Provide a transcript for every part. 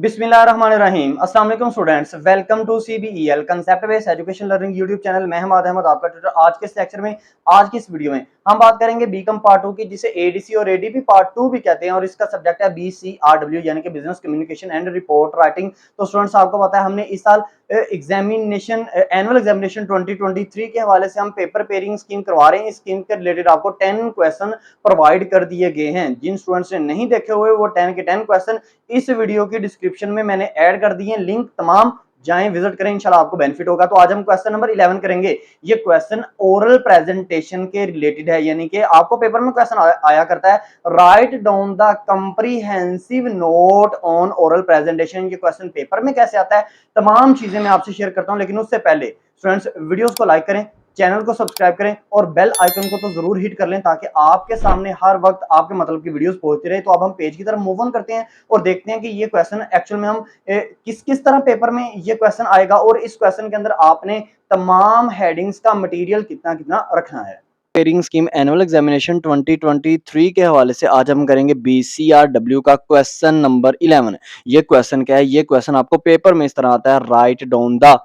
बिस्मिल्लाहिर्रहमानिर्रहीम। अस्सलाम वालेकुम students, welcome to CBEL concept based education learning YouTube channel. मैं हमाद अहमद आपका ट्यूटर। आज के इस लेक्चर में, आज की इस वीडियो में हम बात करेंगे बीकॉम पार्ट 2 की, जिसे ADC और ADP पार्ट 2 भी कहते हैं, और इसका सब्जेक्ट है BCRW यानी कि business communication and report writing. तो स्टूडेंट्स, आपको पता है हमने इस साल एग्जामिनेशन एनुअल एग्जामिनेशन 2023 के हवाले से हम पेपर पेयरिंग स्कीम करवा रहे हैं। इस स्कीम के रिलेटेड आपको 10 क्वेश्चन प्रोवाइड कर दिए गए हैं। जिन स्टूडेंट्स ने नहीं देखे हुए वो 10 के 10 क्वेश्चन इस वीडियो की डिस्क्रिप्शन में मैंने ऐड कर दिए हैं, लिंक तमाम जाएं, विजिट करें, इंशाल्लाह आपको बेनिफिट होगा। तो आज हम क्वेश्चन नंबर 11 करेंगे। ये क्वेश्चन ओरल प्रेजेंटेशन के रिलेटेड है, यानी कि आपको पेपर में क्वेश्चन आया करता है, write down the comprehensive note on oral presentation. ये क्वेश्चन पेपर में कैसे आता है, तमाम चीजें मैं आपसे शेयर करता हूं, लेकिन उससे पहले स्टूडेंट्स वीडियोस को लाइक करें, चैनल को सब्सक्राइब करें और बेल आइकन को तो जरूर हिट कर लें, ताकि आपके सामने हर वक्त आपके मतलब की वीडियोस पहुंचती रहे। तो अब हम पेज की तरफ मूव ऑन करते हैं और देखते हैं कि ये क्वेश्चन एक्चुअल में हम किस किस तरह पेपर में ये क्वेश्चन आएगा, और इस क्वेश्चन के अंदर आपने तमाम हेडिंग्स का मटेरियल कितना कितना रखना है। पेयरिंग स्कीम एनुअल एग्जामिनेशन 2023 के हवाले से आज हम करेंगे BCRW का क्वेश्चन नंबर 11। ये क्वेश्चन क्या है? ये क्वेश्चन आपको पेपर में इस तरह आता है, write down the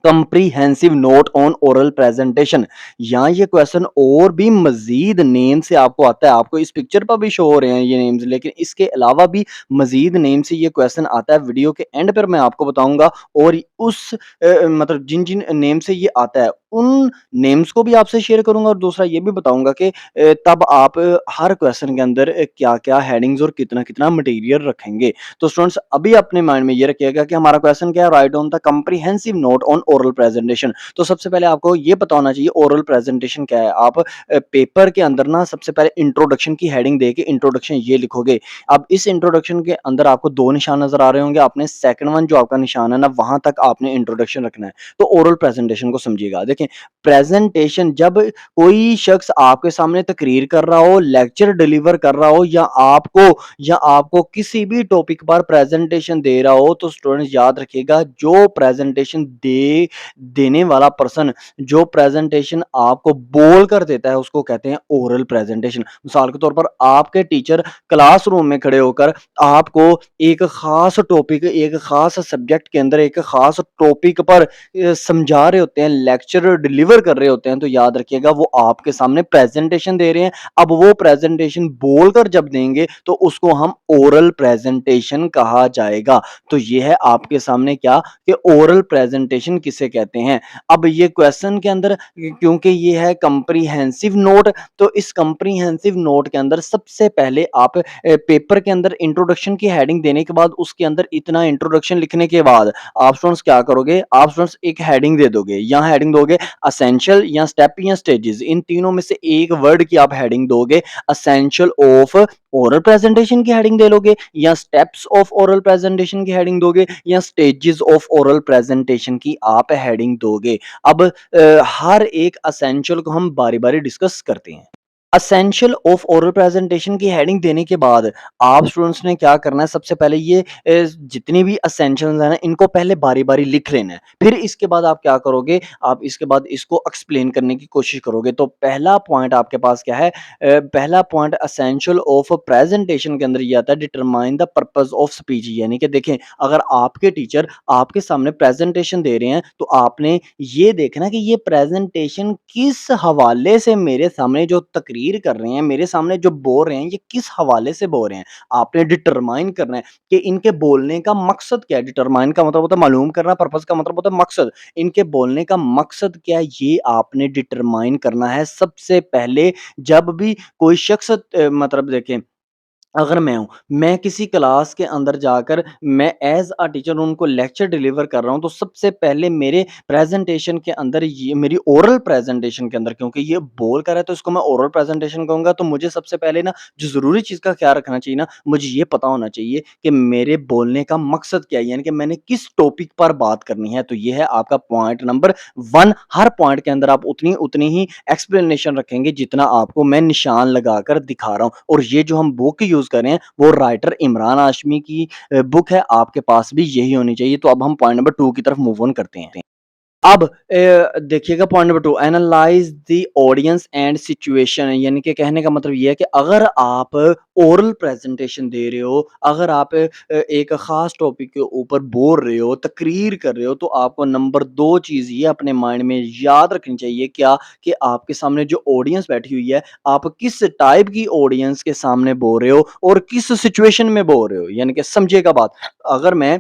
comprehensive note on oral presentation. यहाँ ये क्वेश्चन और भी मजीद नेम से आपको आता है, आपको इस पिक्चर पर भी शो हो रहे हैं ये नेम्स, लेकिन इसके अलावा भी मजीद नेम से ये क्वेश्चन आता है। वीडियो के एंड पर मैं आपको बताऊंगा, और उस मतलब जिन जिन नेम से ये आता है उन नेम्स को भी आपसे शेयर करूंगा, और दूसरा ये भी बताऊंगा कि तब आप हर क्वेश्चन के अंदर क्या क्या हेडिंग्स और कितना कितना मटेरियल रखेंगे। तो स्टूडेंट्स, अभी अपने माइंड में ये रखिएगा कि हमारा क्वेश्चन क्या है, right on the comprehensive note on oral presentation. तो सबसे पहले आपको ये पता होना चाहिए ओरल प्रेजेंटेशन क्या है। आप पेपर के अंदर ना सबसे पहले इंट्रोडक्शन की हेडिंग देके इंट्रोडक्शन ये लिखोगे। अब इस इंट्रोडक्शन के अंदर आपको दो निशान नजर आ रहे होंगे, आपने सेकंड वन जो आपका निशान है ना, वहां तक आपने इंट्रोडक्शन रखना है। तो ओरल प्रेजेंटेशन को समझिएगा। देखें, प्रेजेंटेशन जब कोई शख्स आपके सामने तकरीर कर रहा हो, लेक्चर डिलीवर कर रहा हो, या आपको किसी भी टॉपिक पर प्रेजेंटेशन दे रहा हो, तो स्टूडेंट्स याद रखिएगा, जो प्रेजेंटेशन देने वाला पर्सन जो प्रेजेंटेशन आपको बोल कर देता है उसको कहते हैं ओरल प्रेजेंटेशन। मिसाल के तौर पर आपके टीचर क्लासरूम में खड़े होकर आपको एक खास टॉपिक, एक खास सब्जेक्ट के अंदर एक खास टॉपिक पर समझा रहे होते हैं, लेक्चर डिलीवर कर रहे होते हैं, तो याद रखिएगा वो आपके सामने प्रेजेंटेशन दे रहे हैं। अब वो प्रेजेंटेशन बोलकर जब देंगे तो उसको हम ओरल प्रेजेंटेशन कहा जाएगा। तो ये है आपके सामने क्या कि ओरल प्रेजेंटेशन किसे कहते हैं। अब ये क्वेश्चन के अंदर क्योंकि ये है कंप्रीहेंसिव नोट, तो इस कंप्रीहेंसिव नोट के अंदर सबसे पहले आप पेपर के अंदर इंट्रोडक्शन की हेडिंग देने के बाद उसके अंदर इतना इंट्रोडक्शन लिखने के बाद आप स्टूडेंट्स क्या करोगे, आप स्टूडेंट्स एक हेडिंग दे दोगे। यहाँ हेडिंग दोगे असेंशियल या स्टेप या स्टेजेस, इन तीनों में से एक वर्ड की आप हेडिंग दोगे। असेंशियल ऑफ ओरल प्रेजेंटेशन की हेडिंग दे लोगे, या स्टेप्स ऑफ ओरल प्रेजेंटेशन की हेडिंग दोगे, या स्टेजेस ऑफ ओरल प्रेजेंटेशन की आप हेडिंग दोगे। अब हर एक असेंशियल को हम बारी बारी डिस्कस करते हैं। असेंशियल ऑफ ओरल प्रेजेंटेशन की हेडिंग देने के बाद आप स्टूडेंट्स ने क्या करना है, सबसे पहले ये जितनी भी असेंशियल्स हैं ना, इनको पहले बारी बारी लिख लेना है। फिर इसके बाद आप क्या करोगे, आप इसके बाद इसको एक्सप्लेन करने की कोशिश करोगे। तो पहला पॉइंट आपके पास क्या है, पहला पॉइंट असेंशियल ऑफ प्रेजेंटेशन के अंदर ये आता है, determine the purpose of speech. यानी कि देखें, अगर आपके टीचर आपके सामने प्रेजेंटेशन दे रहे हैं तो आपने ये देखना कि ये प्रेजेंटेशन किस हवाले से मेरे सामने जो तकरीर कर रहे हैं, मेरे सामने जो बोल रहे हैं, ये किस हवाले से बोल रहे हैं। आपने डिटरमाइन करना है कि इनके बोलने का मकसद क्या है। डिटरमाइन का मतलब होता है मालूम करना, पर्पस का मतलब होता है मकसद। इनके बोलने का मकसद क्या है, ये आपने डिटरमाइन करना है सबसे पहले। जब भी कोई शख्स मतलब देखें, अगर मैं किसी क्लास के अंदर जाकर मैं एज़ अ टीचर उनको लेक्चर डिलीवर कर रहा हूँ, तो सबसे पहले मेरे प्रेज़ेंटेशन के अंदर, ये मेरी ओरल प्रेज़ेंटेशन के अंदर, क्योंकि ये बोल कर है तो इसको मैं ओरल प्रेज़ेंटेशन कहूँगा, तो मुझे सबसे पहले ना जो ज़रूरी चीज़ का ख़्याल रखना चाहिए ना, मुझे ये पता होना चाहिए कि मेरे बोलने का मकसद क्या है, यानी कि मैंने किस टॉपिक पर बात करनी है। तो ये है आपका पॉइंट नंबर 1। हर पॉइंट के अंदर आप उतनी उतनी ही एक्सप्लेनेशन रखेंगे जितना आपको मैं निशान लगाकर दिखा रहा हूँ। और ये जो हम बुक यूज़ कर रहे हैं वो राइटर इमरान हाशमी की बुक है, आपके पास भी यही होनी चाहिए। तो अब हम पॉइंट नंबर 2 की तरफ मूव ऑन करते हैं। अब देखिएगा point number 2, analyse the audience and situation, यानी कि कहने का मतलब ये है कि अगर आप ओरल प्रेजेंटेशन दे रहे हो, अगर आप एक खास टॉपिक के ऊपर बोल रहे हो, तकरीर कर रहे हो, तो आपको नंबर 2 चीज़ ये अपने माइंड में याद रखनी चाहिए क्या, कि आपके सामने जो ऑडियंस बैठी हुई है, आप किस टाइप की ऑडियंस के सामने बोल रहे हो और किस सिचुएशन में बोल रहे हो। यानी कि समझिएगा बात, अगर मैं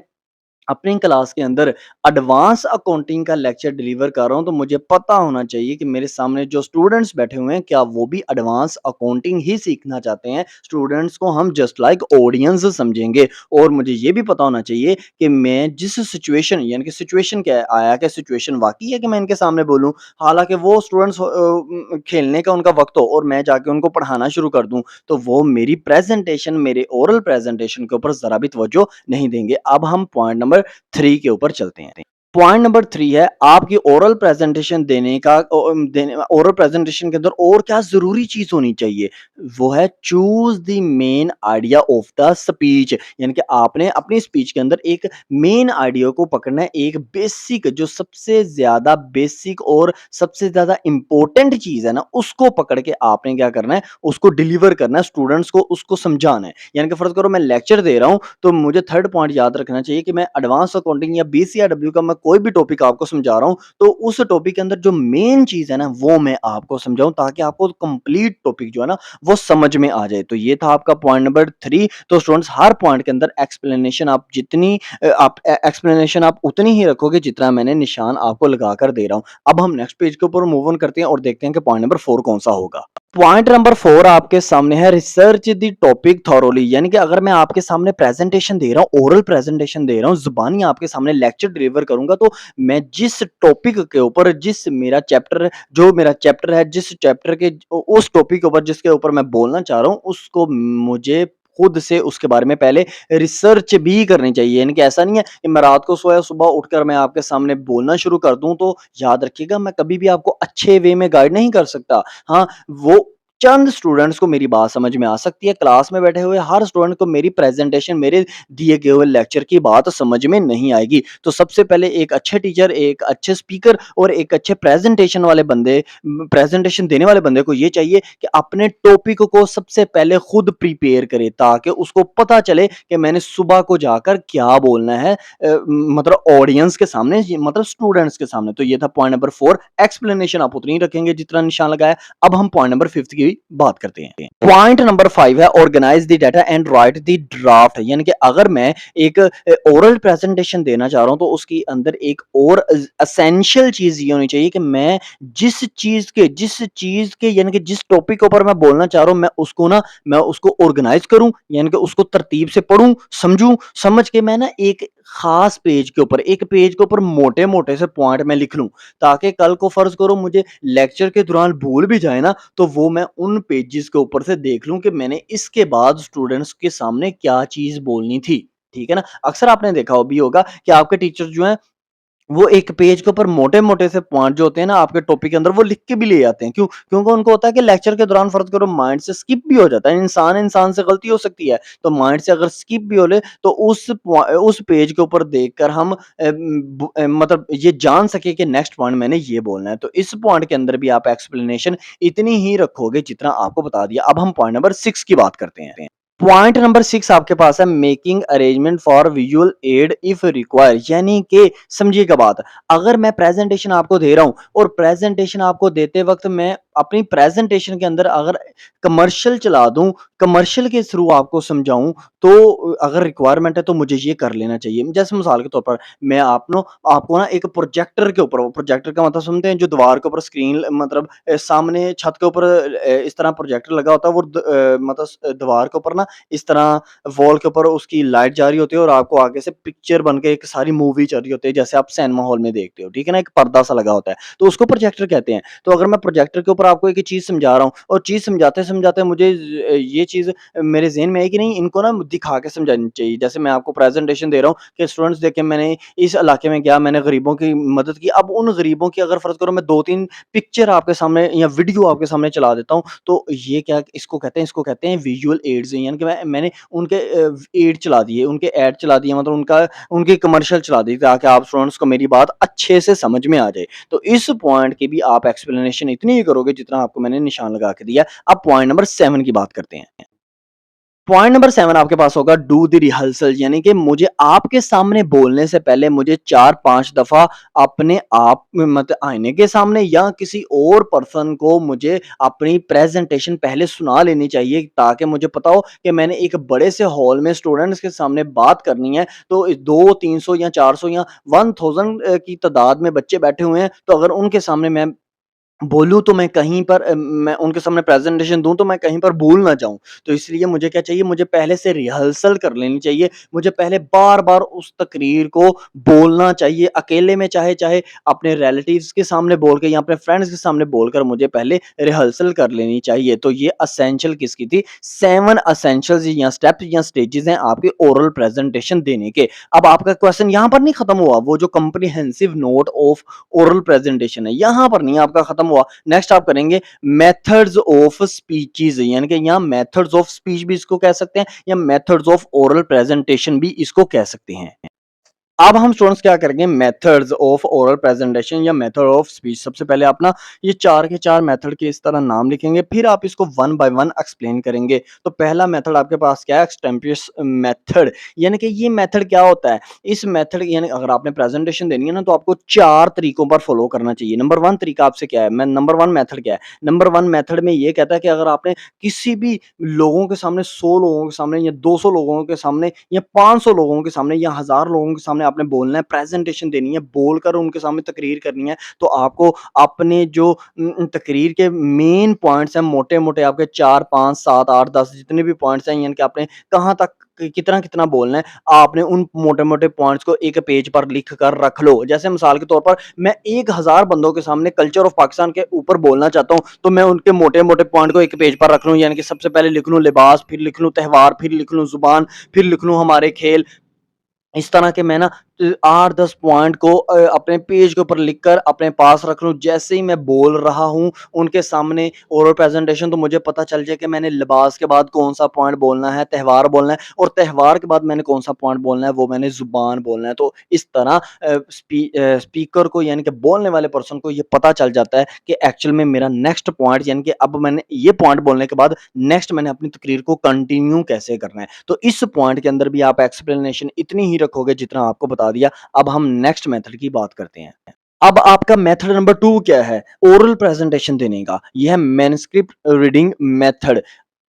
अपनी क्लास के अंदर एडवांस अकाउंटिंग का लेक्चर डिलीवर कर रहा हूँ, तो मुझे पता होना चाहिए कि मेरे सामने जो स्टूडेंट्स बैठे हुए हैं, क्या वो भी एडवांस अकाउंटिंग ही सीखना चाहते हैं। स्टूडेंट्स को हम जस्ट लाइक ऑडियंस समझेंगे, और मुझे ये भी पता होना चाहिए कि मैं जिस सिचुएशन, यानी कि सिचुएशन क्या है, आया क्या सिचुएशन वाकई है कि मैं इनके सामने बोलूँ। हालाँकि वो स्टूडेंट्स खेलने का उनका वक़्त हो और मैं जाके उनको पढ़ाना शुरू कर दूँ, तो वो मेरी प्रेज़ेंटेशन, मेरे ओरल प्रेज़ेंटेशन के ऊपर ज़रा भी तवज्जो नहीं देंगे। अब हम पॉइंट नंबर 3 के ऊपर चलते हैं। पॉइंट नंबर 3 है आपकी ओरल प्रेजेंटेशन देने का, ओरल प्रेजेंटेशन के अंदर और क्या ज़रूरी चीज़ होनी चाहिए, वो है choose the main idea of the speech. यानी कि आपने अपनी स्पीच के अंदर एक मेन आइडिया को पकड़ना है, एक बेसिक, जो सबसे ज़्यादा बेसिक और सबसे ज़्यादा इम्पोर्टेंट चीज़ है ना, उसको पकड़ के आपने क्या करना है, उसको डिलीवर करना है, स्टूडेंट्स को उसको समझाना है। यानी कि फ़र्ज़ करो मैं लेक्चर दे रहा हूँ, तो मुझे थर्ड पॉइंट याद रखना चाहिए कि मैं एडवांस अकाउंटिंग या बीसीआरडब्ल्यू का मैं कोई भी टॉपिक आपको समझा रहा हूँ, तो उस टॉपिक के अंदर जो मेन चीज़ है ना, वो मैं आपको समझाऊँ, ताकि आपको कंप्लीट टॉपिक जो है ना, वो समझ में आ जाए। तो ये था आपका पॉइंट नंबर 3। तो स्टूडेंट्स, हर पॉइंट के अंदर एक्सप्लेनेशन आप जितनी एक्सप्लेनेशन आप उतनी ही रखोगे जितना मैंने निशान आपको लगाकर दे रहा हूँ। अब हम नेक्स्ट पेज के ऊपर मूव ऑन करते हैं और देखते हैं कि पॉइंट नंबर 4 कौन सा होगा। पॉइंट नंबर 4 आपके सामने है, रिसर्च द टॉपिक थॉरोली। यानी कि अगर मैं आपके सामने प्रेजेंटेशन दे रहा हूँ, ओरल प्रेजेंटेशन दे रहा हूँ, ज़ुबानी आपके सामने लेक्चर डिलीवर करूँगा, तो मैं जिस टॉपिक के ऊपर, जिस मेरा चैप्टर, जो मेरा चैप्टर है, जिस चैप्टर के उस टॉपिक के ऊपर जिसके ऊपर मैं बोलना चाह रहा हूँ, उसको मुझे खुद से उसके बारे में पहले रिसर्च भी करनी चाहिए। यानी कि ऐसा नहीं है कि मैं रात को सोया, सुबह उठकर मैं आपके सामने बोलना शुरू कर दूँ, तो याद रखिएगा मैं कभी भी आपको अच्छे वे में गाइड नहीं कर सकता। हाँ, वो चंद स्टूडेंट्स को मेरी बात समझ में आ सकती है, क्लास में बैठे हुए हर स्टूडेंट को मेरी प्रेज़ेंटेशन, मेरे दिए गए हुए लेक्चर की बात समझ में नहीं आएगी। तो सबसे पहले एक अच्छे टीचर, एक अच्छे स्पीकर और एक अच्छे प्रेज़ेंटेशन वाले बंदे, प्रेज़ेंटेशन देने वाले बंदे को ये चाहिए कि अपने टॉपिक को सबसे पहले खुद प्रिपेयर करे, ताकि उसको पता चले कि मैंने सुबह को जाकर क्या बोलना है, मतलब ऑडियंस के सामने, मतलब स्टूडेंट्स के सामने। तो ये था पॉइंट नंबर 4। एक्सप्लेनेशन आप उतनी ही रखेंगे जितना निशान लगाया। अब हम पॉइंट नंबर 5 की बात करते हैं। पॉइंट नंबर 5 है, organise the data and write the draft. यानी कि अगर मैं एक ओरल प्रेजेंटेशन देना चाह रहा हूं, तो उसके अंदर एक और एसेंशियल चीज ये होनी चाहिए कि मैं जिस चीज के यानी कि जिस टॉपिक के ऊपर मैं बोलना चाह रहा हूं, मैं उसको ऑर्गेनाइज करूं, यानी कि उसको तरतीब से पढूं, समझूं, समझ के मैं ना एक खास पेज के ऊपर, एक पेज के ऊपर मोटे-मोटे से पॉइंट मैं लिख लूं, ताकि कल को फर्ज करो मुझे लेक्चर के दौरान भूल भी जाए ना, तो वो मैं उन पेजेस के ऊपर से देख लूं कि मैंने इसके बाद स्टूडेंट्स के सामने क्या चीज बोलनी थी। ठीक है ना? अक्सर आपने देखा भी होगा कि आपके टीचर जो हैं, वो एक पेज के ऊपर मोटे-मोटे से पॉइंट जो होते हैं ना आपके टॉपिक के अंदर, वो लिख के भी ले आते हैं। क्यों? क्योंकि उनको होता है कि लेक्चर के दौरान फ़र्ज़ करो माइंड से स्किप भी हो जाता है। इंसान से गलती हो सकती है। तो माइंड से अगर स्किप भी हो ले, तो उस पेज के ऊपर देखकर हम मतलब ये जान सके कि नेक्स्ट पॉइंट मैंने ये बोलना है। तो इस पॉइंट के अंदर भी आप एक्सप्लेनेशन इतनी ही रखोगे जितना आपको बता दिया। अब हम पॉइंट नंबर 6 की बात करते हैं। पॉइंट नंबर 6 आपके पास है, making arrangement for visual add if require. यानी कि समझिएगा बात, अगर मैं प्रेजेंटेशन आपको दे रहा हूं और प्रेजेंटेशन आपको देते वक्त मैं अपनी प्रेजेंटेशन के अंदर अगर कमर्शियल चला दूं, कमर्शियल के थ्रू आपको समझाऊं, तो अगर रिक्वायरमेंट है तो मुझे ये कर लेना चाहिए। जैसे मिसाल के तौर पर मैं आपको ना एक प्रोजेक्टर के ऊपर, प्रोजेक्टर का मतलब सुनते हैं, जो दीवार के ऊपर स्क्रीन, मतलब सामने छत के ऊपर इस तरह प्रोजेक्टर लगा होता है, वो मतलब दीवार के ऊपर ना इस तरह वॉल के ऊपर उसकी लाइट जा रही होती है और आपको आगे से पिक्चर बन के एक सारी मूवी चल रही होती है, जैसे आप सिनेमा हॉल में देखते हो, ठीक है ना? एक पर्दा सा लगा होता है, तो उसको प्रोजेक्टर कहते हैं। तो अगर मैं प्रोजेक्टर के ऊपर आपको एक चीज़ समझा रहा हूँ और चीज़ समझाते-समझाते मुझे ये चीज़ मेरे ज़हन में आई कि नहीं इनको ना दिखा के समझानी चाहिए। जैसे मैं आपको प्रेज़ेंटेशन दे रहा हूँ कि स्टूडेंट्स देखें मैंने इस इलाके में गया, मैंने गरीबों की मदद की। अब उन गरीबों की अगर फ़र्ज़ करो मैं 2-3 पिक्चर आपके सामने या वीडियो आपके सामने चला देता हूँ, तो ये क्या इसको कहते हैं विजुअल एड्स यानी कि मैंने उनके एड चला दिए, उनके ऐड चला दिए मतलब उनकी कमर्शियल चला दी ताकि आप स्टूडेंट्स को मेरी बात अच्छे से समझ में आ जाए। तो इस पॉइंट की भी आप एक्सप्लेनेशन इतनी ही करोगे जितना आपको मैंने निशान लगा के दिया। अब पॉइंट नंबर 7 की बात करते हैं। पॉइंट नंबर 7 आपके पास होगा डू द रिहर्सल यानी कि मुझे आपके सामने बोलने से पहले मुझे 4-5 दफ़ा अपने आप मतलब आईने के सामने या किसी और पर्सन को मुझे अपनी प्रेज़ेंटेशन पहले सुना लेनी चाहिए ताकि मुझे पता हो कि मैंने एक बड़े से हॉल में स्टूडेंट्स के सामने बात करनी है। तो 200-300 या 400 या 1000 की तादाद में बच्चे बैठे हुए हैं, तो अगर उनके सामने मैं बोलूँ तो मैं कहीं पर मैं उनके सामने प्रेज़ेंटेशन दूँ तो मैं कहीं पर भूल ना जाऊँ। तो इसलिए मुझे क्या चाहिए, मुझे पहले से रिहर्सल कर लेनी चाहिए। मुझे पहले बार-बार उस तकरीर को बोलना चाहिए, अकेले में चाहे अपने रिलेटिव्स के सामने बोल के या अपने फ्रेंड्स के सामने बोलकर मुझे पहले रिहर्सल कर लेनी चाहिए। तो ये एसेंशियल किसकी थी? 7 एसेंशियल्स या स्टेप्स या स्टेजेज़ हैं आपके ओरल प्रेज़ेंटेशन देने के। अब आपका क्वेश्चन यहाँ पर नहीं खत्म हुआ, वो जो comprehensive note of oral presentation है यहाँ पर नहीं आपका खत्म हुआ। नेक्स्ट आप करेंगे मेथड्स ऑफ स्पीचेस यानी कि यहाँ मेथड्स ऑफ स्पीच भी इसको कह सकते हैं या मेथड्स ऑफ ओरल प्रेजेंटेशन भी इसको कह सकते हैं। अब हम स्टूडेंट्स क्या करेंगे मेथड्स ऑफ ओरल प्रेजेंटेशन या मेथड ऑफ स्पीच। सबसे पहले आप ना ये 4 के 4 मेथड के इस तरह नाम लिखेंगे, फिर आप इसको वन बाय वन एक्सप्लेन करेंगे। तो पहला मेथड आपके पास क्या है? एक्सटेम्पोरेस मेथड यानी कि ये मेथड क्या होता है? इस मेथड यानी अगर आपने प्रेजेंटेशन देनी है ना तो आपको 4 तरीकों पर फॉलो करना चाहिए। नंबर 1 तरीका आपसे क्या है? मैं नंबर 1 मेथड क्या है? नंबर 1 मेथड में ये कहता है कि अगर आपने किसी भी लोगों के सामने 100 लोगों के सामने या 200 लोगों के सामने या 500 लोगों के सामने या 1000 लोगों के सामने आपने बोलना है, प्रेज़ेंटेशन देनी है, बोलकर उनके सामने तकरीर करनी है, तो आपको अपने जो तकरीर के मेन पॉइंट्स हैं, मोटे-मोटे आपके 4, 5, 7, 8, 10 जितने भी पॉइंट्स हैं, यानी कि आपने कहाँ तक कितना-कितना बोलना है, आपने उन मोटे-मोटे पॉइंट्स को एक पेज पर लिख कर रख लो। जैसे मिसाल के तौर पर मैं 1000 बंदों के सामने कल्चर ऑफ पाकिस्तान के ऊपर बोलना चाहता हूँ, तो मैं उनके मोटे-मोटे पॉइंट को एक पेज पर रख लूँ, यानी कि सबसे पहले लिख लूँ लिबास, फिर लिख लूँ त्योहार, फिर लिख लूँ ज़ुबान, फिर लिख लूँ हमारे खेल। इस तरह के मैं ना 8-10 पॉइंट को अपने पेज के ऊपर लिखकर अपने पास रख लूँ। जैसे ही मैं बोल रहा हूँ उनके सामने ओरल प्रेज़ेंटेशन, तो मुझे पता चल जाए कि मैंने लिबास के बाद कौन-सा पॉइंट बोलना है, त्योहार बोलना है और त्योहार के बाद मैंने कौन-सा पॉइंट बोलना है, वो मैंने ज़ुबान बोलना है। तो इस तरह स्पीकर को यानी कि बोलने वाले पर्सन को ये पता चल जाता है कि एक्चुअल में मेरा नेक्स्ट पॉइंट यानी कि अब मैंने ये पॉइंट बोलने के बाद नेक्स्ट मैंने अपनी तकरीर को कंटिन्यू कैसे करना है। तो इस पॉइंट के अंदर भी आप एक्सप्लेनेशन इतनी ही रखोगे जितना आपको बता दिया। अब हम नेक्स्ट मेथड की बात करते हैं। अब आपका मेथड नंबर 2 क्या है? ओरल प्रेजेंटेशन देने का। ये है मैन्युस्क्रिप्ट रीडिंग मेथड।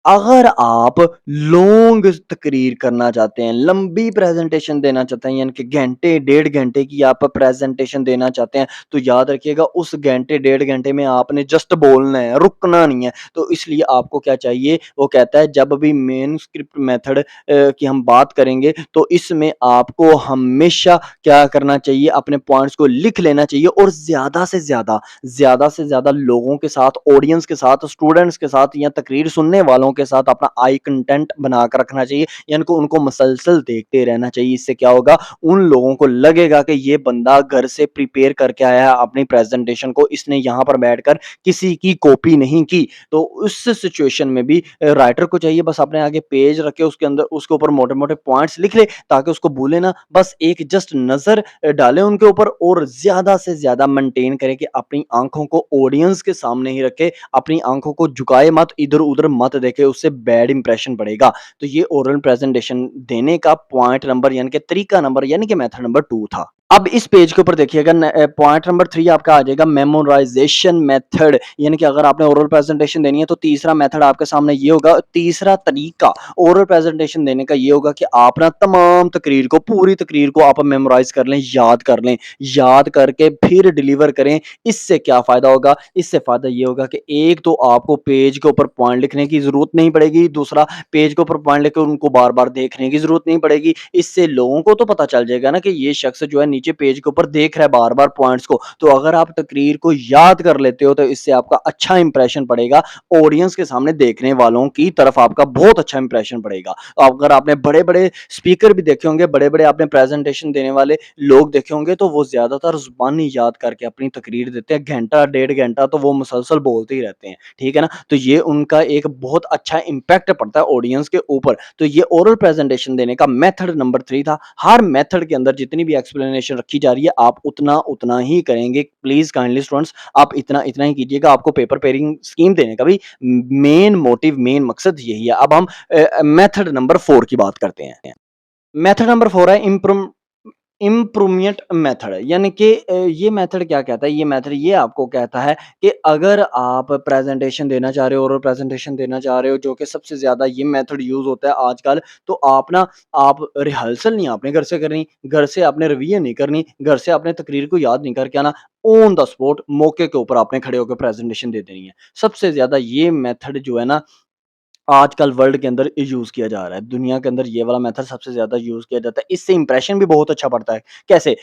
अगर आप लॉन्ग तकरीर करना चाहते हैं, लंबी प्रेज़ेंटेशन देना चाहते हैं, यानी कि घंटे, डेढ़ घंटे की आप प्रेज़ेंटेशन देना चाहते हैं, तो याद रखिएगा उस घंटे, डेढ़ घंटे में आपने जस्ट बोलना है, रुकना नहीं है। तो इसलिए आपको क्या चाहिए, वो कहता है जब भी मैन्युस्क्रिप्ट मेथड की हम बात करेंगे, तो इसमें आपको हमेशा क्या करना चाहिए, अपने पॉइंट्स को लिख लेना चाहिए और ज़्यादा से ज़्यादा लोगों के साथ, ऑडियंस के साथ, स्टूडेंट्स के साथ या तकरीर सुनने वालों के साथ अपना आई कंटेंट बनाकर रखना चाहिए, यानी कि उनको मसलसल देखते रहना चाहिए। इससे क्या होगा, उन लोगों को लगेगा कि ये बंदा घर से प्रिपेयर करके आया है अपनी प्रेजेंटेशन को, इसने यहाँ पर बैठकर किसी की कॉपी नहीं की। तो उस सिचुएशन में भी राइटर को चाहिए बस अपने आगे पेज रखे, उसके अंदर उसके ऊपर मोटे-मोटे पॉइंट्स लिख ले ताकि उसको भूले ना, बस एक जस्ट नज़र डाले उनके ऊपर और ज़्यादा से ज़्यादा मेंटेन करें कि अपनी आँखों को ऑडियंस के सामने ही रखे, अपनी आँखों को झुकाए मत, इधर-उधर मत देखे, उससे बैड इंप्रेशन पड़ेगा। तो ये ओरल प्रेज़ेंटेशन देने का पॉइंट नंबर यानी कि तरीका नंबर यानी कि मेथड नंबर 2 था। अब इस पेज के ऊपर देखिएगा पॉइंट नंबर 3 आपका आ जाएगा मेमोराइज़ेशन मेथड, यानी कि अगर आपने ओरल प्रेज़ेंटेशन देनी है तो तीसरा मेथड आपके सामने ये होगा, तीसरा तरीका ओरल प्रेज़ेंटेशन देने का ये होगा कि आप ना तमाम तकरीर को, पूरी तकरीर को आप मेमोराइज़ कर लें, याद कर लें, याद करके फिर डिलीवर करें। इससे क्या फ़ायदा होगा? इससे फ़ायदा ये होगा कि एक तो आपको पेज के ऊपर पॉइंट लिखने की ज़रूरत नहीं पड़ेगी, दूसरा पेज के ऊपर पॉइंट लिख के उनको बार-बार देखने की ज़रूरत नहीं पड़ेगी। इससे लोगों को तो पता चल जाएगा ना कि ये शख्स जो है नीचे पेज के ऊपर देख रहा है बार-बार पॉइंट्स को, तो अगर आप तकरीर को याद कर लेते हो तो इससे आपका अच्छा इंप्रेशन पड़ेगा, ऑडियंस के सामने देखने वालों की तरफ आपका बहुत अच्छा इंप्रेशन पड़ेगा। अगर आपने बड़े-बड़े स्पीकर भी देखे होंगे, बड़े-बड़े आपने प्रेजेंटेशन देने वाले लोग देखे होंगे, तो वो ज़्यादातर ज़ुबानी याद करके अपनी तकरीर देते हैं, घंटा, डेढ़ घंटा तो वो मुसलसल बोलते ही रहते हैं, ठीक है ना? तो ये उनका एक बहुत अच्छा इम्पैक्ट पड़ता है ऑडियंस के ऊपर। तो ये ओरल प्रेजेंटेशन देने का मेथड नंबर 3 था। हर मेथड के अंदर जितनी भी एक्सप्लेनेशन रखी जा रही है, आप उतना ही करेंगे। प्लीज़ काइंडली स्टूडेंट्स, आप इतना ही कीजिएगा। आपको पेपर पेयरिंग स्कीम देने का भी मेन मोटिव, मेन मकसद यही है। अब हम मेथड नंबर 4 की बात करते हैं। मेथड नंबर 4 है इम्प्रूवमेंट मेथड, यानी कि ये मेथड क्या कहता है? ये मेथड ये आपको कहता है कि अगर आप प्रेजेंटेशन देना चाह रहे हो, ओरल प्रेजेंटेशन देना चाह रहे हो, जो कि सबसे ज़्यादा ये मेथड यूज़ होता है आजकल, तो आप रिहर्सल नहीं आपने घर से करनी, घर से आपने रिवीजन नहीं करनी, घर से आपने तकरीर को याद नहीं करके आना, ऑन द स्पॉट मौके के ऊपर आपने खड़े होकर प्रेजेंटेशन दे देनी है। सबसे ज़्यादा ये मेथड जो है ना आजकल वर्ल्ड के अंदर यूज़ किया जा रहा है। दुनिया के अंदर ये वाला मेथड सबसे ज़्यादा यूज़ किया जाता है। इससे इंप्रेशन भी बहुत अच्छा पड़ता है। कैसे?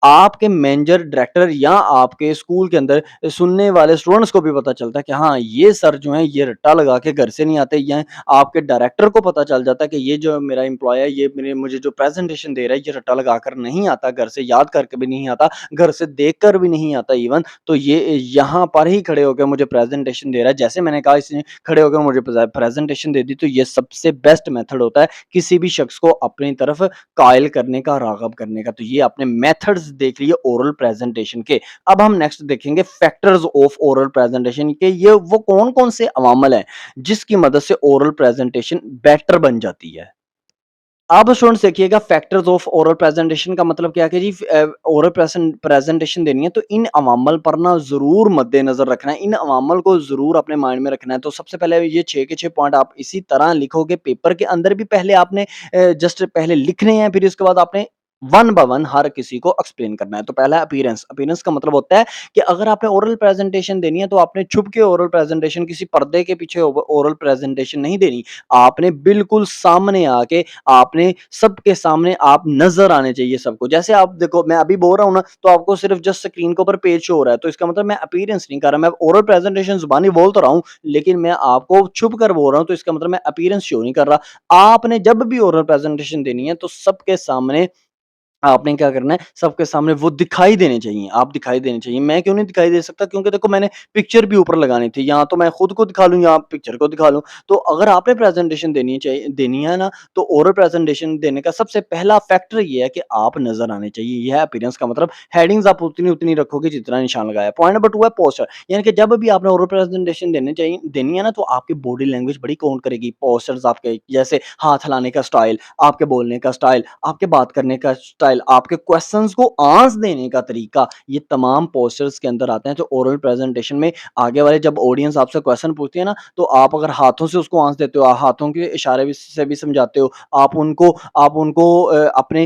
आपके मैनेजर, डायरेक्टर या आपके स्कूल के अंदर सुनने वाले स्टूडेंट्स को भी पता चलता है कि हाँ, ये सर जो हैं ये रट्टा लगा के घर से नहीं आते, या आपके डायरेक्टर को पता चल जाता है कि ये जो मेरा एम्प्लॉयी है, ये मुझे जो प्रेज़ेंटेशन दे रहा है, ये रट्टा लगा कर नहीं आता, घर से याद करके भी नहीं आता, घर से देख कर भी नहीं आता इवन, तो ये यहाँ पर ही खड़े होके मुझे प्रेज़ेंटेशन दे रहा है। जैसे मैंने कहा, इसने खड़े होकर मुझे प्रेज़ेंटेशन दे दी, तो ये सबसे बेस्ट मेथड होता है किसी भी शख्स को अपनी तरफ कायल करने का, राग़ब करने का। तो ये आपने मेथड्स देख लिए ओरल प्रेजेंटेशन के। अब हम नेक्स्ट देखेंगे फैक्टर्स ऑफ ओरल प्रेजेंटेशन के, ये वो कौन-कौन से अवामल हैं जिसकी मदद से ओरल प्रेजेंटेशन बेटर बन जाती है। अब स्टूडेंट्स देखिएगा, फैक्टर्स ऑफ ओरल प्रेजेंटेशन का मतलब क्या है कि जी ओरल प्रेजेंटेशन देनी है तो इन अवामल पर ना ज़रूर मद्देनज़र रखना है, इन अवामल को ज़रूर अपने माइंड में रखना है। तो सबसे पहले ये 6 के 6 पॉइंट आप इसी तरह लिखोगे, पेपर के अंदर भी पहले आपने जस्ट पहले लिखने हैं, फिर इसके बाद आपने वन बाय वन हर किसी को एक्सप्लेन करना है। तो पहला अपीयरेंस, अपीयरेंस का मतलब होता है कि अगर आपने ओरल प्रेजेंटेशन देनी है तो आपने छुप के ओरल प्रेजेंटेशन, किसी पर्दे के पीछे ओरल प्रेजेंटेशन नहीं देनी। आपने बिल्कुल सामने आके, आपने सबके सामने आप नज़र आने चाहिए सबको। जैसे आप देखो, मैं अभी बोल रहा हूँ ना, तो आपको सिर्फ़ जस्ट स्क्रीन के ऊपर पेज शो हो रहा है, तो इसका मतलब मैं अपीयरेंस नहीं कर रहा, मैं ओरल प्रेजेंटेशन ज़ुबानी बोल तो रहा हूँ, लेकिन मैं आपको छुप कर बोल रहा हूँ, तो इसका मतलब मैं अपीयरेंस शो नहीं कर रहा। आपने जब भी ओरल प्रेजेंटेशन देनी है, तो सबके सामने आपने क्या करना है, सबके सामने वो दिखाई देने चाहिए, आप दिखाई देने चाहिए। मैं क्यों नहीं दिखाई दे सकता? क्योंकि देखो, मैंने पिक्चर भी ऊपर लगानी थी, या तो मैं खुद को दिखा लूँ या पिक्चर को दिखा लूँ। तो अगर आपने प्रेज़ेंटेशन देनी है ना, तो ओरल प्रेज़ेंटेशन देने का सबसे पहला फैक्टर ये है कि आप नज़र आने चाहिए। ये है अपीयरेंस का मतलब। हेडिंग्स आप उतनी रखोगे जितना निशान लगाया है। पॉइंट नंबर 2 है पोस्चर, यानी कि जब भी आपने ओरल प्रेज़ेंटेशन देनी है ना, तो आपकी बॉडी लैंग्वेज बड़ी काउंट करेगी। पोस्चर्स आपके, जैसे हाथ हिलाने का स्टाइल, आपके बोलने का स्टाइल, आपके बात करने का स्टाइल, आपके क्वेश्चंस को आंसर देने का तरीका, ये तमाम पोस्चर्स के अंदर आते हैं। तो ओरल प्रेजेंटेशन में आगे वाले जब ऑडियंस आपसे क्वेश्चन पूछती है ना, तो आप अगर हाथों से उसको आंसर देते हो, हाथों के इशारे से भी समझाते हो, आप उनको अपने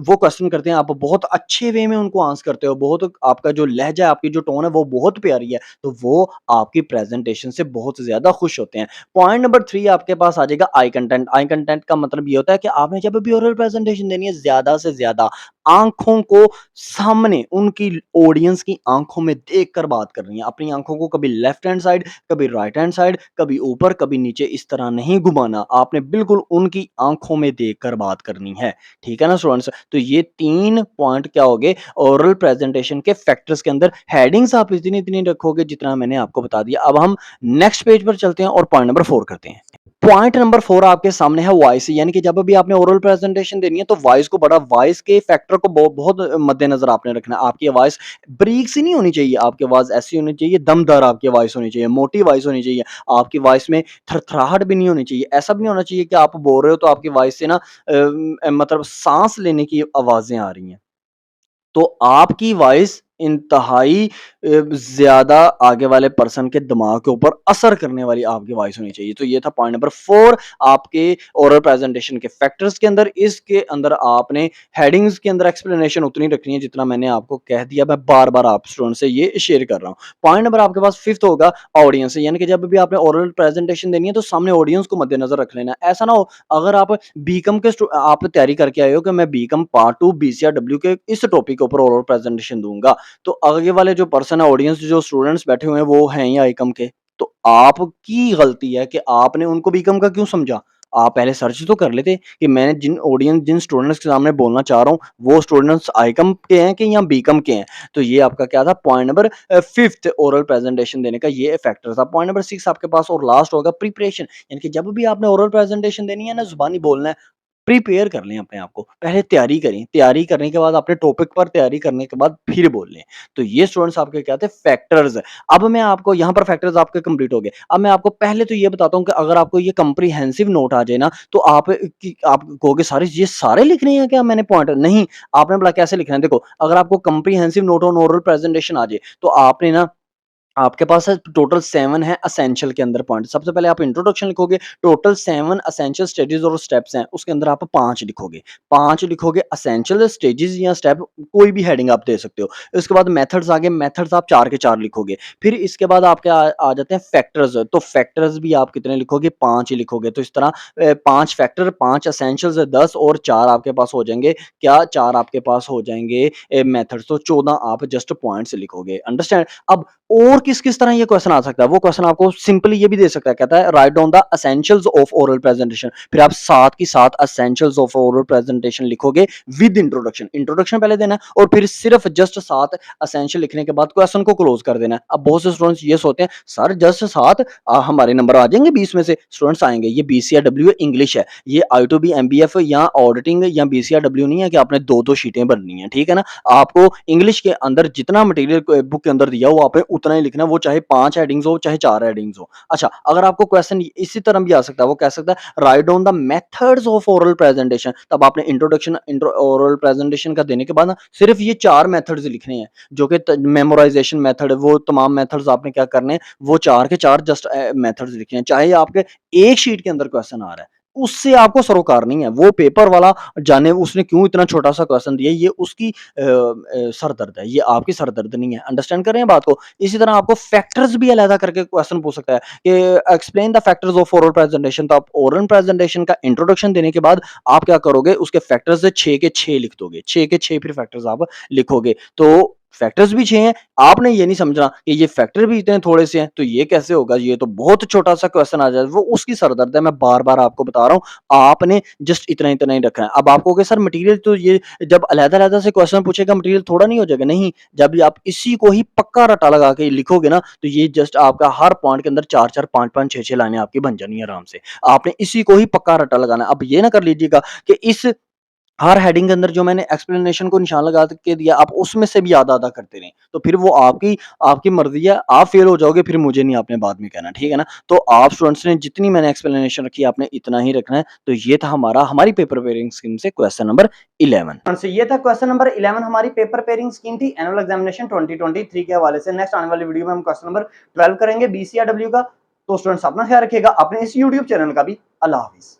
वो क्वेश्चन करते हैं, आप बहुत अच्छे वे में उनको आंसर करते हो, बहुत आपका जो लहजा है, आपकी जो टोन है, वो बहुत प्यारी है, तो वो आपकी प्रेजेंटेशन से बहुत ज़्यादा खुश होते हैं। पॉइंट नंबर 3 आपके पास आ जाएगा आई कंटेंट। आई कंटेंट का मतलब ये होता है कि आपने जब भी ओरल प्रेजेंटेशन देनी है, ज़्यादा से ज़्यादा आँखों को सामने, उनकी ऑडियंस की आँखों में देखकर बात करनी है। अपनी आँखों को कभी लेफ्ट हैंड साइड, कभी राइट हैंड साइड, कभी ऊपर, कभी नीचे, इस तरह नहीं घुमाना। आपने बिल्कुल उनकी आँखों में देखकर बात करनी है। ठीक है ना स्टूडेंट्स? तो ये 3 पॉइंट क्या हो गए ओरल प्रेजेंटेशन के फैक्टर्स के अंदर। हेडिंग्स आप इतनी रखोगे जितना मैंने आपको बता दिया। अब हम नेक्स्ट पेज पर चलते हैं और पॉइंट नंबर 4 करते हैं। पॉइंट नंबर 4 आपके सामने है वॉइस, यानी कि जब भी आपने ओरल प्रेजेंटेशन देनी है, तो वॉइस के फैक्टर को बहुत मद्देनजर आपने रखना है। आपकी आवाज़ ब्रीक सी नहीं होनी चाहिए, आपकी आवाज़ ऐसी होनी चाहिए, दमदार आपकी आवाज़ होनी चाहिए, मोटी वॉइस होनी चाहिए। आपकी वॉइस में थरथराहट भी नहीं होनी चाहिए। ऐसा भी नहीं होना चाहिए कि आप बोल रहे हो तो आपकी वॉइस से ना मतलब साँस लेने की आवाज़ें आ रही हैं। तो आपकी वॉइस इंतहाई ज्यादा आगे वाले पर्सन के दिमाग के ऊपर असर करने वाली आपकी वॉइस होनी चाहिए। तो ये था पॉइंट नंबर 4 आपके ओरल प्रेजेंटेशन के फैक्टर्स के अंदर। इसके अंदर आपने हेडिंग्स के अंदर एक्सप्लेनेशन उतनी रखनी है जितना मैंने आपको कह दिया। मैं बार बार आप स्टूडेंट से ये शेयर कर रहा हूँ। पॉइंट नंबर आपके पास 5th होगा ऑडियंस, यानी कि जब भी आपने ओरल प्रेजेंटेशन देनी है तो सामने ऑडियंस को मद्देनजर रख लेना। ऐसा ना हो अगर आप बीकॉम के आप तैयारी करके आए हो कि मैं बीकॉम पार्ट 2 बीसीआरडब्ल्यू के इस टॉपिक के ऊपर ओरल प्रेजेंटेशन दूंगा, तो आगे वाले जो पर्सन है, ऑडियंस जो स्टूडेंट्स बैठे हुए हैं वो हैं ही आईकॉम के, तो आपकी गलती है कि आपने उनको बीकॉम का क्यों समझा। आप पहले सर्च तो कर लेते कि मैंने जिन स्टूडेंट्स के सामने बोलना चाह रहा हूँ वो स्टूडेंट्स आईकॉम के हैं कि या बीकॉम के हैं। तो ये आपका क्या था point number 5th oral presentation देने का ये फैक्टर था। पॉइंट नंबर 6 आपके पास और लास्ट होगा प्रिपरेशन, यानी कि जब भी आपने ओरल प्रेजेंटेशन देनी है ना, जुबानी बोलना है, प्रिपेयर कर लें अपने आप को, पहले तैयारी करें, तैयारी करने के बाद अपने टॉपिक पर तैयारी करने के बाद फिर बोल लें। तो ये स्टूडेंट्स आपके क्या थे फैक्टर्स। अब मैं आपको यहाँ पर फैक्टर्स आपके कंप्लीट हो गए। अब मैं आपको पहले तो ये बताता हूँ कि अगर आपको ये कंप्रीहेंसिव नोट आ जाए ना, तो आप कहोगे सारे ये सारे लिखने हैं क्या मैंने पॉइंट, नहीं, आपने बोला कैसे लिखना है। देखो अगर आपको comprehensive note on oral presentation आ जाए तो आपने ना, आपके पास है टोटल 7 है एसेंशियल के अंदर पॉइंट। सबसे पहले आप इंट्रोडक्शन लिखोगे, टोटल 7 एसेंशियल स्टेजेस और स्टेप्स हैं, उसके अंदर आप 5 लिखोगे। 5 लिखोगे एसेंशियल स्टेजेस या स्टेप, कोई भी हेडिंग आप दे सकते हो। उसके बाद मेथड्स आ गए, मेथड्स आप 4 के 4 लिखोगे। फिर इसके बाद आपके आ जाते हैं फैक्टर्स, तो फैक्टर्स भी आप कितने लिखोगे, 5 ही लिखोगे। तो इस तरह 5 फैक्टर, 5 एसेंशियल्स, 10 और 4 आपके पास हो जाएंगे क्या, 4 आपके पास हो जाएंगे मेथड्स, तो 14 आप जस्ट पॉइंट्स लिखोगे। अंडरस्टैंड। अब और किस-किस तरह ये क्वेश्चन आ सकता है, वो क्वेश्चन आपको सिंपली ये भी दे सकता है, कहता है write down the essentials of oral presentation. फिर आप 7 की 7 एसेंशियल्स ऑफ ओरल प्रेजेंटेशन लिखोगे विद इंट्रोडक्शन। इंट्रोडक्शन पहले देना है और फिर सिर्फ जस्ट 7 एसेंशियल लिखने के बाद क्वेश्चन को क्लोज कर देना है। अब बहुत से स्टूडेंट्स ये सोचते हैं सर जस्ट 7 हमारे नंबर आ जाएंगे 20 में से। स्टूडेंट्स आएंगे, ये बीसीआरडब्ल्यू इंग्लिश है, ये आई2बी एमबीएफ या ऑडिटिंग या बीसीआरडब्ल्यू नहीं है कि आपने 2-2 शीटें भरनी है, ठीक है ना। आपको इंग्लिश के अंदर जितना मटेरियल बुक के अंदर दिया हुआ आपने उतना ही लिखना है, वो चाहे 5 हेडिंग्स हो चाहे 4 हेडिंग्स हो। अच्छा, अगर आपको क्वेश्चन इसी तरह भी आ सकता है, वो कह सकता है write down the methods of oral presentation. तब आपने इंट्रोडक्शन ओरल प्रेजेंटेशन का देने के बाद ना सिर्फ ये 4 मेथड्स लिखने हैं, जो कि मेमोराइजेशन मेथड है, वो तमाम मेथड्स आपने क्या करने हैं, वो 4 के 4 जस्ट मेथड्स लिखने हैं। चाहे आपके एक शीट के अंदर क्वेश्चन आ रहा है, उससे आपको सरोकार नहीं है। वो पेपर वाला जाने उसने क्यों इतना छोटा सा क्वेश्चन दिया, ये उसकी सरदर्द है, ये आपकी सरदर्द नहीं है। अंडरस्टैंड कर रहे हैं बात को। इसी तरह आपको फैक्टर्स भी अलग करके क्वेश्चन पूछ सकता है कि explain the factors of oral presentation. तो आप ओरल प्रेजेंटेशन का इंट्रोडक्शन देने के बाद आप क्या करोगे, उसके फैक्टर्स 6 के 6 लिख दोगे, 6 के 6 फिर फैक्टर्स आप लिखोगे। तो फैक्टर्स भी 6 हैं, आपने ये नहीं समझना कि ये फैक्टर भी इतने थोड़े से हैं, तो ये कैसे होगा, ये तो बहुत छोटा सा क्वेश्चन आ जाए, वो उसकी सरदर्द है। मैं बार बार आपको बता रहा हूँ, आपने जस्ट इतना इतना ही रखना है। अब आप कहोगे सर मटेरियल तो ये जब अलग-अलग से क्वेश्चन पूछेगा मटेरियल थोड़ा नहीं हो जाएगा, नहीं, जब भी आप इसी को ही पक्का रट्टा लगा के लिखोगे ना, तो ये जस्ट आपका हर पॉइंट के अंदर 4-4 5-5 6-6 लाइनें आपकी बन जानी है आराम से। आपने इसी को ही पक्का रट्टा लगाना है। अब ये ना कर लीजिएगा कि इस हर हेडिंग के अंदर जो मैंने एक्सप्लेनेशन को निशान लगा के दिया, आप उसमें से भी आधा-आधा करते रहें, तो फिर वो आपकी आपकी मर्ज़ी है, आप फेल हो जाओगे, फिर मुझे नहीं आपने बाद में कहना, ठीक है ना? तो आप स्टूडेंट्स ने जितनी मैंने एक्सप्लेनेशन रखी है, आपने इतना ही रखना है। तो ये था हमारी पेपर पेयरिंग स्कीम से क्वेश्चन नंबर 11। से ये था क्वेश्चन नंबर 11 हमारी पेपर पेयरिंग स्कीम थी एनुअल एग्जामिनेशन 2023 के हवाले से। नेक्स्ट आने वाली वीडियो में हम क्वेश्चन नंबर 12 करेंगे बीसीआरडब्ल्यू का। तो स्टूडेंट्स अपना ख्याल रखिएगा, अपने इस यूट्यूब चैनल का भी। अल्लाह हाफ़िज़।